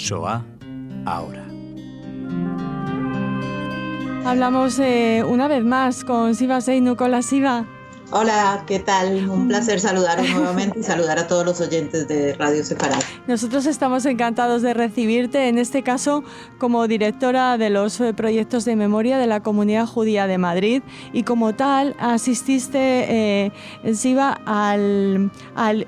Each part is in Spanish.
Shoah ahora. Hablamos una vez más con Siva Seinuk. Hola, Siva. Hola, ¿qué tal? Un placer saludaros nuevamente y saludar a todos los oyentes de Radio Sefarad. Nosotros estamos encantados de recibirte, en este caso como directora de los proyectos de memoria de la Comunidad Judía de Madrid, y como tal asististe, Siva, al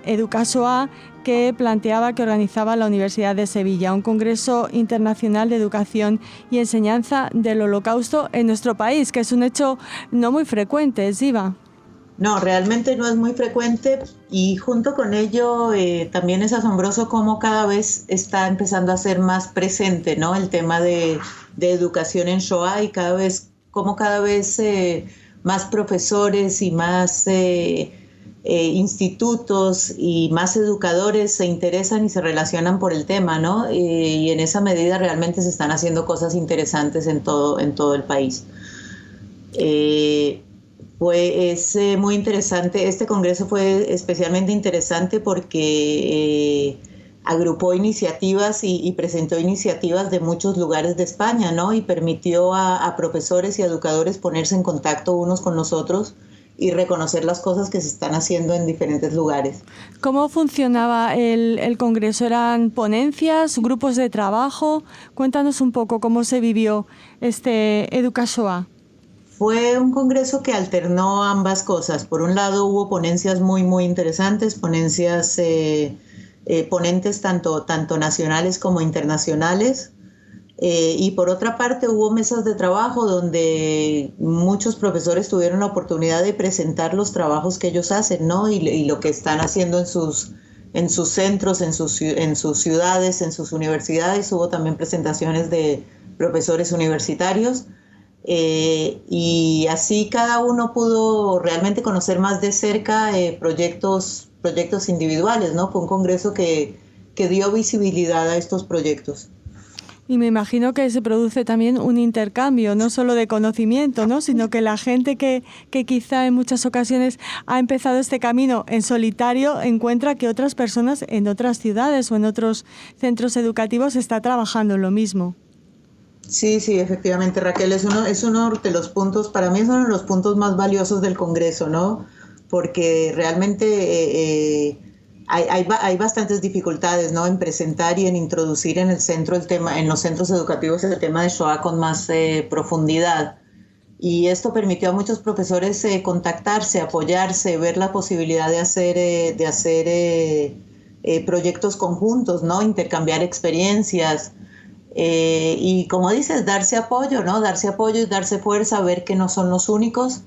Educashoah que organizaba la Universidad de Sevilla, un congreso internacional de educación y enseñanza del Holocausto en nuestro país, que es un hecho no muy frecuente, Siva. No, realmente no es muy frecuente, y junto con ello también es asombroso cómo cada vez está empezando a ser más presente, ¿no?, el tema de educación en Shoah, y cada vez más profesores y más institutos y más educadores se interesan y se relacionan por el tema, ¿no? Y en esa medida realmente se están haciendo cosas interesantes en todo el país. Es muy interesante. Este congreso fue especialmente interesante porque agrupó iniciativas y presentó iniciativas de muchos lugares de España, ¿no? Y permitió a profesores y educadores ponerse en contacto unos con los otros y reconocer las cosas que se están haciendo en diferentes lugares. ¿Cómo funcionaba el congreso? ¿Eran ponencias, grupos de trabajo? Cuéntanos un poco cómo se vivió este Educashoah. Fue un congreso que alternó ambas cosas. Por un lado hubo ponencias muy interesantes, ponentes tanto nacionales como internacionales, y por otra parte hubo mesas de trabajo donde muchos profesores tuvieron la oportunidad de presentar los trabajos que ellos hacen, ¿no? Y lo que están haciendo en sus centros, en sus ciudades, en sus universidades. Hubo también presentaciones de profesores universitarios. Y así cada uno pudo realmente conocer más de cerca proyectos individuales, ¿no? Fue un congreso que dio visibilidad a estos proyectos. Y me imagino que se produce también un intercambio, no solo de conocimiento, ¿no?, sino que la gente que quizá en muchas ocasiones ha empezado este camino en solitario encuentra que otras personas en otras ciudades o en otros centros educativos está trabajando en lo mismo. Sí, efectivamente, Raquel, es uno de los puntos, para mí es uno de los puntos más valiosos del Congreso, ¿no? Porque realmente hay bastantes dificultades, ¿no?, en presentar y en introducir en los centros educativos el tema de Shoah con más profundidad. Y esto permitió a muchos profesores contactarse, apoyarse, ver la posibilidad de hacer proyectos conjuntos, ¿no?, intercambiar experiencias. Y como dices, darse apoyo, ¿no? Darse apoyo y darse fuerza, ver que no son los únicos,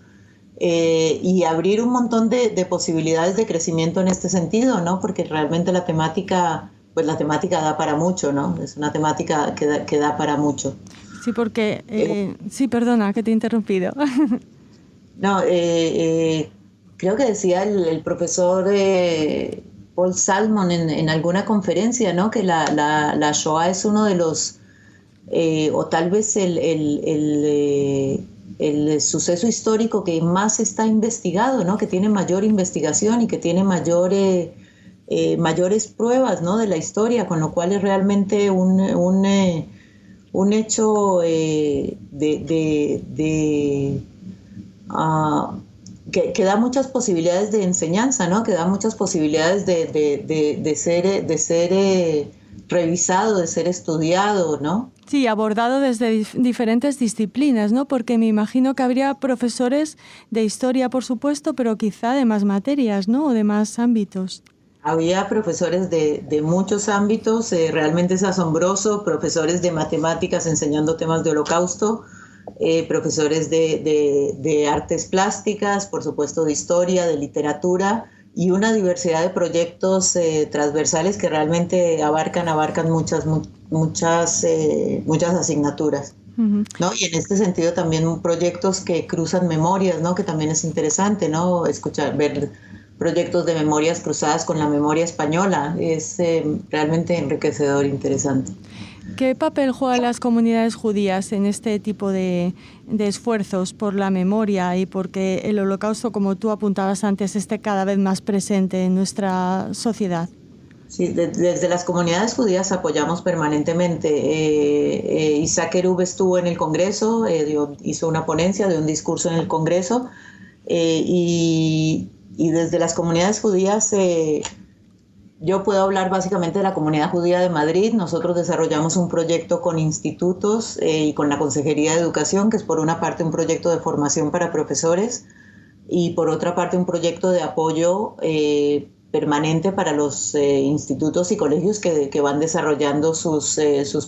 y abrir un montón de posibilidades de crecimiento en este sentido, ¿no? Porque realmente la temática da para mucho, ¿no? Es una temática que da para mucho. Sí, porque... sí, perdona, que te he interrumpido. No, creo que decía el profesor... Paul Salmon en alguna conferencia, ¿no?, que la Shoah es uno de los, o tal vez el suceso histórico que más está investigado, ¿no?, que tiene mayor investigación y que tiene mayores pruebas, ¿no?, de la historia, con lo cual es realmente un hecho que da muchas posibilidades de enseñanza, ¿no?, que da muchas posibilidades de ser revisado, de ser estudiado, ¿no? Sí, abordado desde diferentes disciplinas, ¿no? Porque me imagino que habría profesores de historia, por supuesto, pero quizá de más materias, ¿no?, o de más ámbitos. Había profesores de muchos ámbitos, realmente es asombroso, profesores de matemáticas enseñando temas de Holocausto, profesores de artes plásticas, por supuesto de historia, de literatura, y una diversidad de proyectos transversales que realmente abarcan muchas asignaturas. Uh-huh. ¿No? Y en este sentido también proyectos que cruzan memorias, ¿no?, que también es interesante, ¿no?, ver proyectos de memorias cruzadas con la memoria española, es realmente enriquecedor e interesante. ¿Qué papel juegan las comunidades judías en este tipo de esfuerzos por la memoria y porque el Holocausto, como tú apuntabas antes, esté cada vez más presente en nuestra sociedad? Sí, desde las comunidades judías apoyamos permanentemente. Isaac Erub estuvo en el Congreso, hizo una ponencia de un discurso en el Congreso, y desde las comunidades judías, yo puedo hablar básicamente de la Comunidad Judía de Madrid. Nosotros desarrollamos un proyecto con institutos y con la Consejería de Educación, que es por una parte un proyecto de formación para profesores y por otra parte un proyecto de apoyo permanente para los institutos y colegios que van desarrollando sus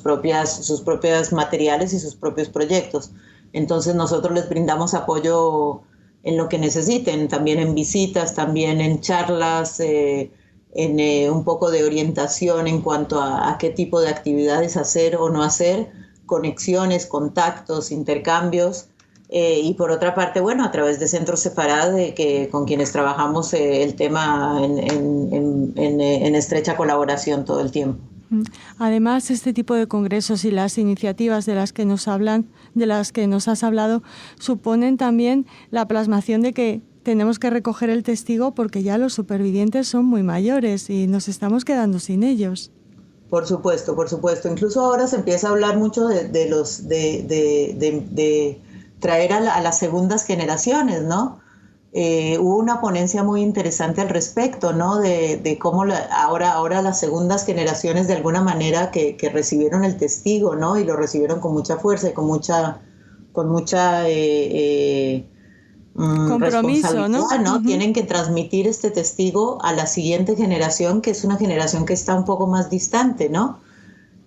propias materiales y sus propios proyectos. Entonces nosotros les brindamos apoyo en lo que necesiten, también en visitas, también en charlas, en un poco de orientación en cuanto a qué tipo de actividades hacer o no hacer, conexiones, contactos, intercambios. Y por otra parte, bueno, a través de Centro Sefarad, con quienes trabajamos el tema en estrecha colaboración todo el tiempo. Además, este tipo de congresos y las iniciativas de las que nos has hablado, suponen también la plasmación de que tenemos que recoger el testigo porque ya los supervivientes son muy mayores y nos estamos quedando sin ellos. Por supuesto, por supuesto. Incluso ahora se empieza a hablar mucho de traer a las segundas generaciones, ¿no? Hubo una ponencia muy interesante al respecto, ¿no? De cómo ahora las segundas generaciones de alguna manera que recibieron el testigo, ¿no? Y lo recibieron con mucha fuerza y con mucha compromiso, ¿no? Uh-huh. Tienen que transmitir este testigo a la siguiente generación, que es una generación que está un poco más distante, ¿no?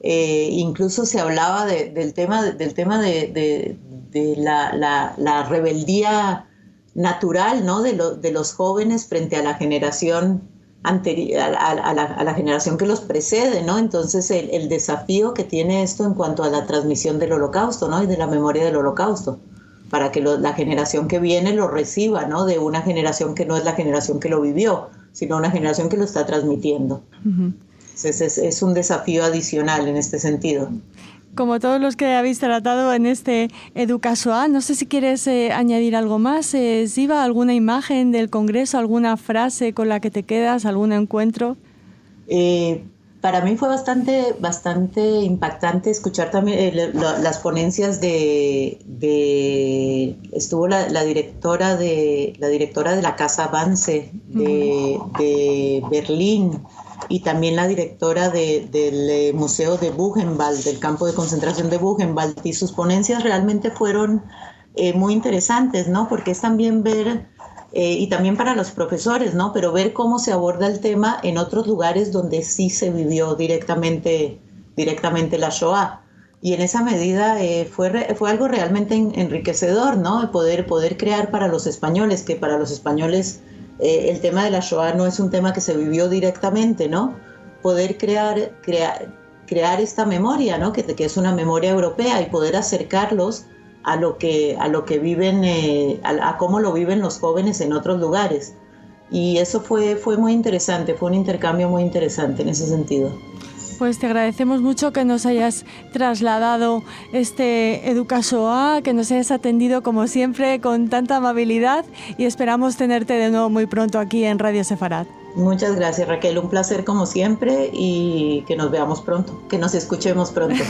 Incluso se hablaba del tema de la rebeldía natural, ¿no? de los jóvenes frente a la generación anterior, a la generación que los precede, ¿no? Entonces el desafío que tiene esto en cuanto a la transmisión del Holocausto, ¿no? Y de la memoria del Holocausto, para que la generación que viene lo reciba, ¿no? De una generación que no es la generación que lo vivió, sino una generación que lo está transmitiendo. Uh-huh. Entonces es un desafío adicional en este sentido. Como todos los que habéis tratado en este Educasoa, no sé si quieres añadir algo más, Ziva, alguna imagen del Congreso, alguna frase con la que te quedas, algún encuentro. Para mí fue bastante impactante escuchar también las ponencias estuvo la directora de la Casa Banse de Berlín, y también la directora del Museo de Buchenwald, del campo de concentración de Buchenwald, y sus ponencias realmente fueron muy interesantes, ¿no? Porque es también ver, y también para los profesores, ¿no? Pero ver cómo se aborda el tema en otros lugares donde sí se vivió directamente la Shoah. Y en esa medida fue algo realmente enriquecedor, ¿no? Poder crear para los españoles, que para los españoles el tema de la Shoah no es un tema que se vivió directamente, ¿no? Poder crear esta memoria, ¿no? Que es una memoria europea, y poder acercarlos a lo que viven, a cómo lo viven los jóvenes en otros lugares. Y eso fue muy interesante, fue un intercambio muy interesante en ese sentido. Pues te agradecemos mucho que nos hayas trasladado este Educasoa, que nos hayas atendido como siempre con tanta amabilidad, y esperamos tenerte de nuevo muy pronto aquí en Radio Sefarad. Muchas gracias, Raquel, un placer como siempre, y que nos veamos pronto, que nos escuchemos pronto.